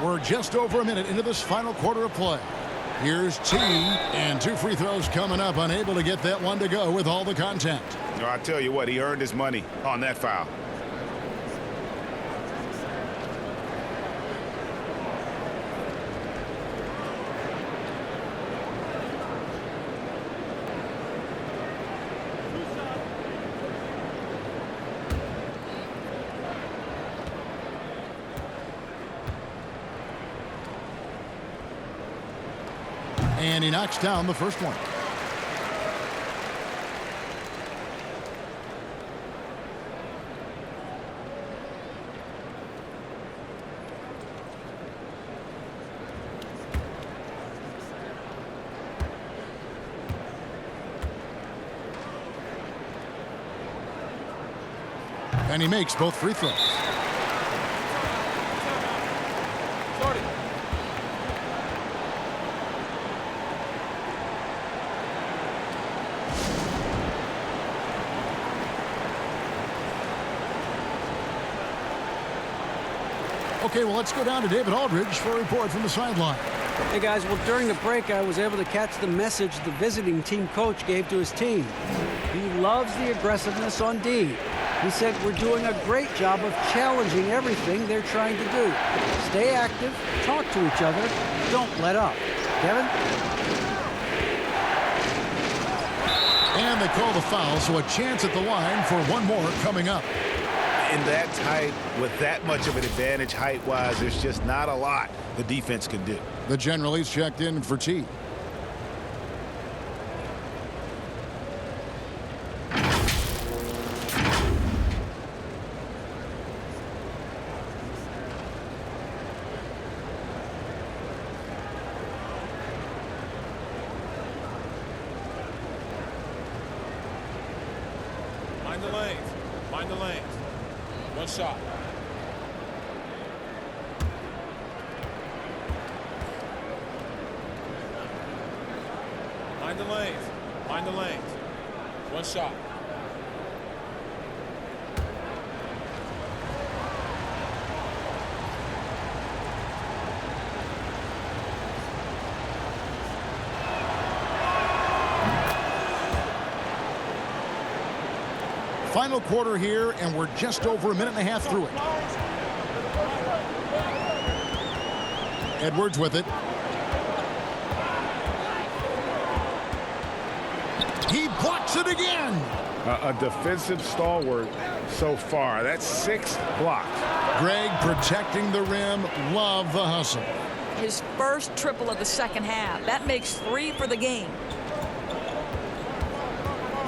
Speaker 1: We're just over a minute into this final quarter of play. Here's T, and 2 free throws coming up, unable to get that one to go with all the contact.
Speaker 3: No, I tell you what, he earned his money on that foul.
Speaker 1: And he knocks down the first one. And he makes both free throws. Okay, well, let's go down to David Aldridge for a report from the sideline.
Speaker 10: Hey, guys, well, during the break, I was able to catch the message the visiting team coach gave to his team. He loves the aggressiveness on D. He said, we're doing a great job of challenging everything they're trying to do. Stay active, talk to each other, don't let up. Kevin?
Speaker 1: And they call the foul, so a chance at the line for one more coming up.
Speaker 3: In that tight, with that much of an advantage height-wise, there's just not a lot the defense can do.
Speaker 1: The general is checked in for T.
Speaker 5: Mind the lanes. Mind the lanes. One shot. Mind the lanes. Mind the lanes. One shot.
Speaker 1: Final quarter here, and we're just over a minute and a half through it. Edwards with it. He blocks it again.
Speaker 3: A defensive stalwart so far. That's 6 blocks.
Speaker 1: Greg protecting the rim. Love the hustle.
Speaker 2: His first triple of the second half. That makes 3 for the game.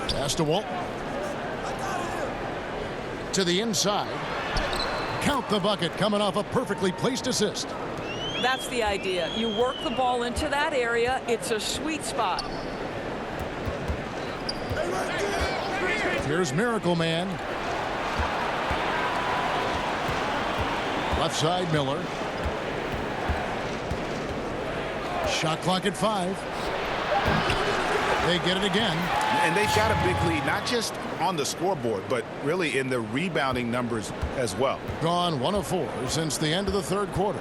Speaker 1: Pass to Walton. To the inside. Count the bucket, coming off a perfectly placed assist.
Speaker 2: That's the idea. You work the ball into that area. It's a sweet spot.
Speaker 1: Here's Miracle Man. Left side, Miller. Shot clock at 5. They get it again.
Speaker 3: And they've got a big lead, not just on the scoreboard, but really in the rebounding numbers as well.
Speaker 1: Gone 1 of 4 since the end of the third quarter.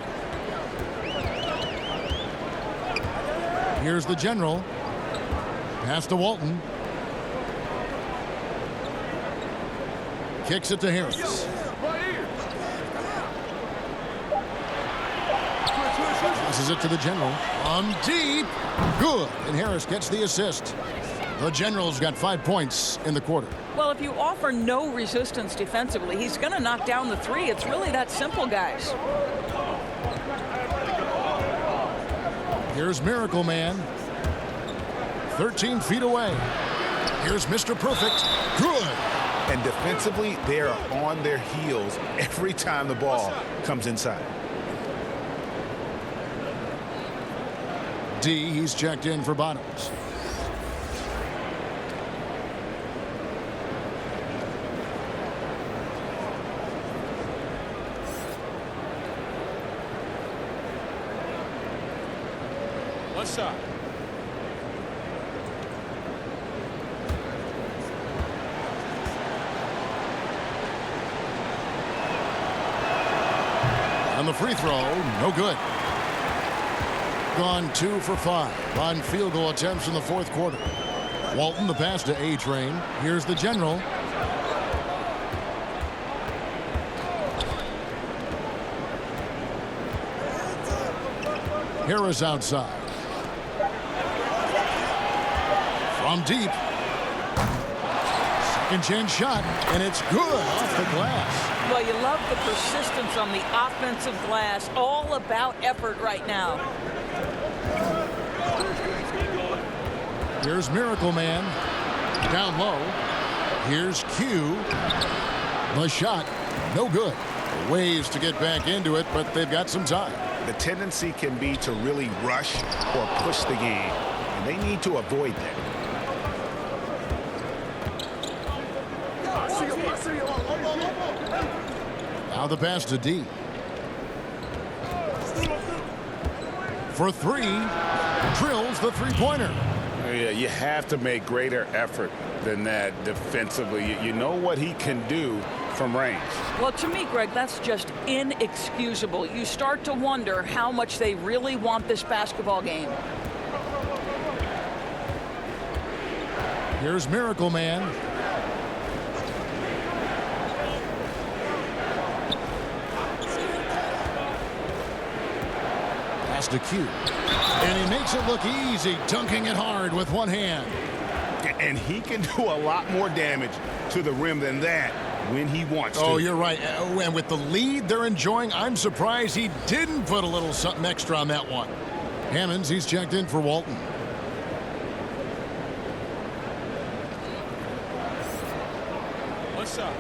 Speaker 1: Here's the general. Pass to Walton. Kicks it to Harris. Passes it to the general. On deep. Good. And Harris gets the assist. The general's got 5 points in the quarter.
Speaker 2: Well, if you offer no resistance defensively, he's going to knock down the 3. It's really that simple, guys.
Speaker 1: Here's Miracle Man. 13 feet away. Here's Mr. Perfect. Good.
Speaker 3: And defensively, they are on their heels every time the ball comes inside.
Speaker 1: D, he's checked in for Bottoms.
Speaker 5: One shot.
Speaker 1: On the the free throw. No good. Gone 2 for 5 on field goal attempts in the fourth quarter. Walton, the pass to A-Train. Here's the general. Harris outside. From deep. Second chance shot, and it's good off the glass.
Speaker 2: Well, you love the persistence on the offensive glass. All about effort right now.
Speaker 1: Here's Miracle Man. Down low. Here's Q. The shot, no good. Ways to get back into it, but they've got some time.
Speaker 3: The tendency can be to really rush or push the game, and they need to avoid that.
Speaker 1: Now the pass to D. For 3, drills the three-pointer.
Speaker 3: Yeah, you have to make greater effort than that defensively. You know what he can do from range.
Speaker 2: Well, to me, Greg, that's just inexcusable. You start to wonder how much they really want this basketball game.
Speaker 1: Here's Miracle Man. Pass to Q. And he makes it look easy, dunking it hard with one hand.
Speaker 3: And he can do a lot more damage to the rim than that when he wants to.
Speaker 1: Oh, you're right. And with the lead they're enjoying, I'm surprised he didn't put a little something extra on that one. Hammonds, he's checked in for Walton.
Speaker 5: One shot.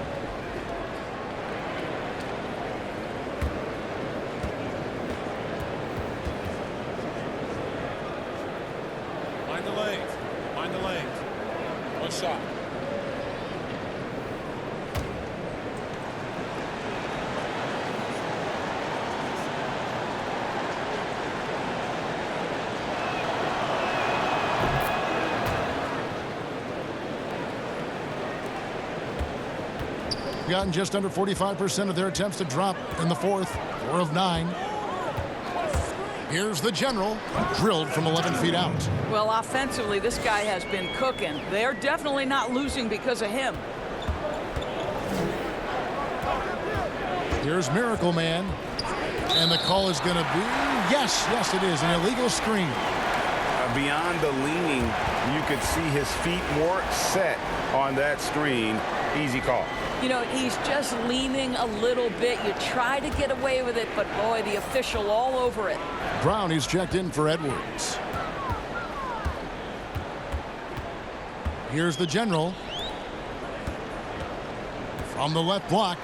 Speaker 5: Mind the lanes. Mind the lanes. One shot.
Speaker 1: Gotten just under 45% of their attempts to drop in the fourth. 4 of 9. Here's the general, drilled from 11 feet out.
Speaker 2: Well, offensively, this guy has been cooking. They're definitely not losing because of him.
Speaker 1: Here's Miracle Man. And the call is going to be, yes, it is, an illegal screen.
Speaker 3: Beyond the leaning, you could see his feet more set on that screen. Easy call.
Speaker 2: You know, he's just leaning a little bit. You try to get away with it, but boy, the official all over it.
Speaker 1: Brown, he's checked in for Edwards. Here's the general. From the left block.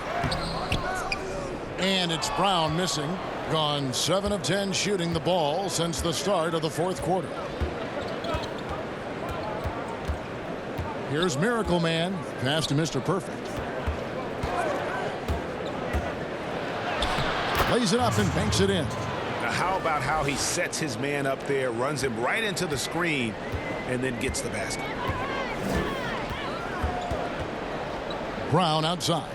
Speaker 1: And it's Brown missing. Gone 7 of 10 shooting the ball since the start of the fourth quarter. Here's Miracle Man. Pass to Mr. Perfect. Lays it up and banks it in.
Speaker 3: Now, how about how he sets his man up there, runs him right into the screen, and then gets the basket.
Speaker 1: Brown outside.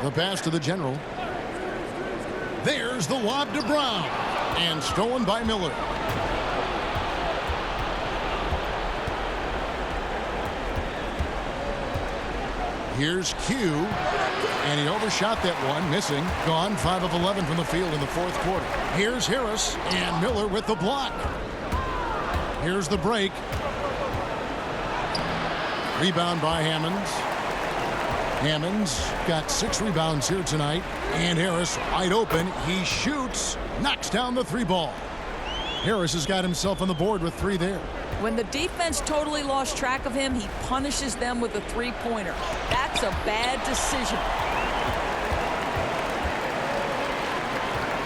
Speaker 1: The pass to the general. There's the lob to Brown. And stolen by Miller. Here's Q. And he overshot that one, missing. Gone 5 of 11 from the field in the fourth quarter. Here's Harris. And Miller with the block. Here's the break. Rebound by Hammonds. Hammonds got 6 rebounds here tonight. And Harris wide open. He shoots. Knocks down the 3 ball. Harris has got himself on the board with 3 there.
Speaker 2: When the defense totally lost track of him, he punishes them with a 3-pointer. That's a bad decision.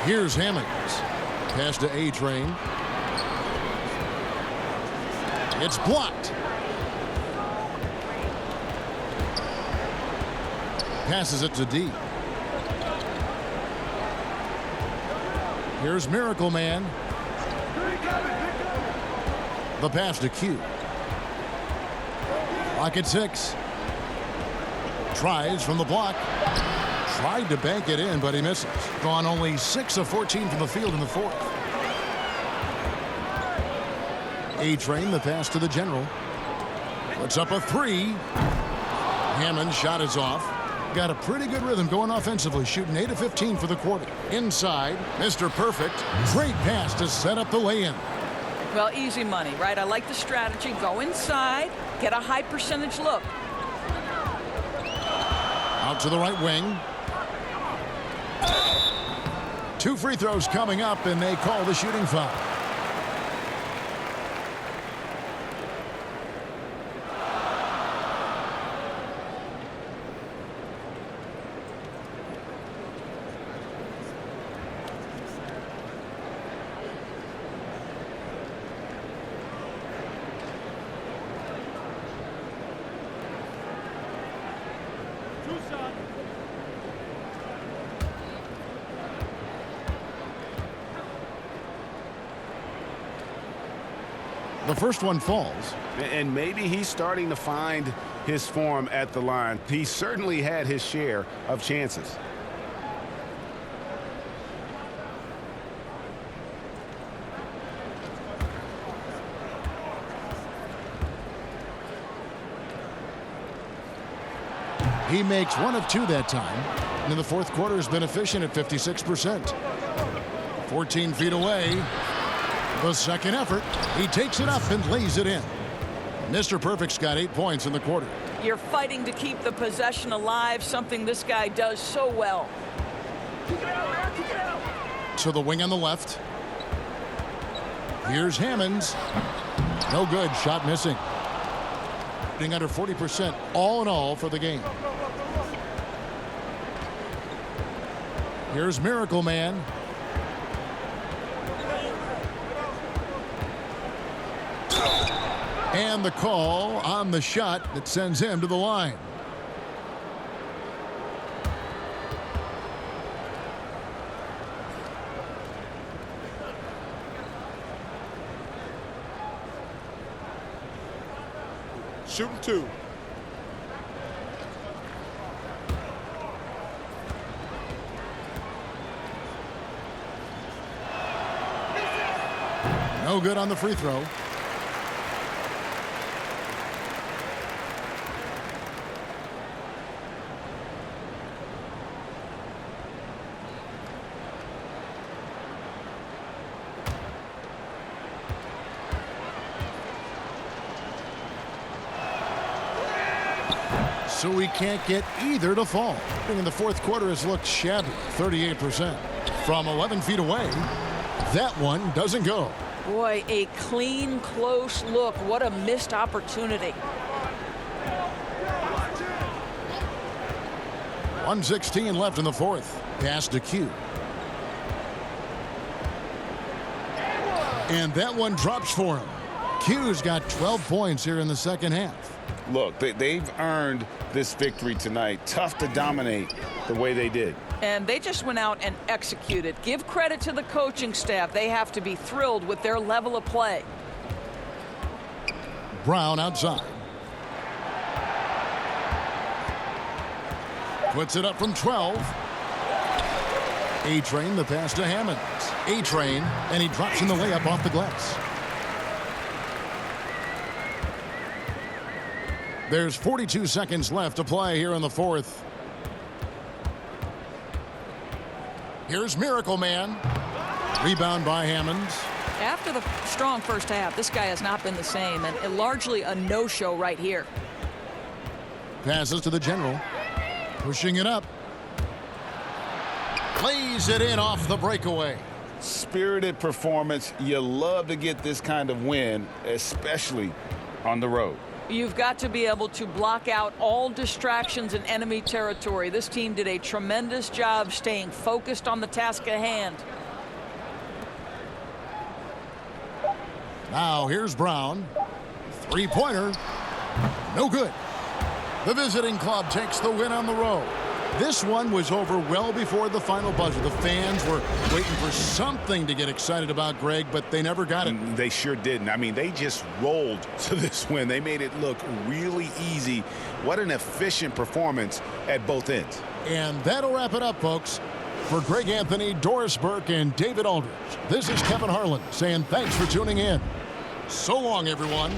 Speaker 1: Here's Hammonds. Pass to A-Train. It's blocked. Passes it to D. Here's Miracle Man. The pass to Q. Clock at 6. Tries from the block. tried to bank it in, but he misses. Gone only 6 of 14 from the field in the fourth. A-Train, the pass to the general. Puts up a 3. Hammond's shot is off. Got a pretty good rhythm going offensively, shooting 8 of 15 for the quarter. Inside, Mr. Perfect. Great pass to set up the lay-in.
Speaker 2: Well, easy money, right? I like the strategy. Go inside, get a high percentage look.
Speaker 1: Out to the right wing. 2 free throws coming up, and they call the shooting foul. The first one falls.
Speaker 3: And maybe he's starting to find his form at the line. He certainly had his share of chances.
Speaker 1: He makes 1 of 2 that time. And in the fourth quarter has been efficient at 56%. 14 feet away. The second effort. He takes it up and lays it in. Mr. Perfect's got 8 points in the quarter.
Speaker 2: You're fighting to keep the possession alive, something this guy does so well.
Speaker 1: To the wing on the left. Here's Hammonds. No good. Shot missing. Shooting under 40% all in all for the game. Here's Miracle Man. And the call on the shot that sends him to the line.
Speaker 5: Shooting 2.
Speaker 1: No good on the free throw. So we can't get either to fall. In the fourth quarter has looked shabby, 38%. From 11 feet away, that one doesn't go.
Speaker 2: Boy, a clean, close look. What a missed opportunity.
Speaker 1: 1:16 left in the fourth. Pass to Q. And that one drops for him. Q's got 12 points here in the second half.
Speaker 3: Look, they've earned this victory tonight. Tough to dominate the way they did.
Speaker 2: And they just went out and executed. Give credit to the coaching staff. They have to be thrilled with their level of play.
Speaker 1: Brown outside. Puts it up from 12. A-Train, the pass to Hammonds. A-Train, and he drops in the layup off the glass. There's 42 seconds left to play here in the fourth. Here's Miracle Man. Rebound by Hammonds.
Speaker 2: After the strong first half, this guy has not been the same, and largely a no-show right here.
Speaker 1: Passes to the general. Pushing it up. Lays it in off the breakaway.
Speaker 3: Spirited performance. You love to get this kind of win, especially on the road.
Speaker 2: You've got to be able to block out all distractions in enemy territory. This team did a tremendous job staying focused on the task at hand.
Speaker 1: Now here's Brown. Three-pointer. No good. The visiting club takes the win on the road. This one was over well before the final buzzer. The fans were waiting for something to get excited about, Greg, but they never got it.
Speaker 3: They sure didn't. I mean, they just rolled to this win. They made it look really easy. What an efficient performance at both ends.
Speaker 1: And that'll wrap it up, folks. For Greg Anthony, Doris Burke, and David Aldridge, this is Kevin Harlan saying thanks for tuning in. So long, everyone.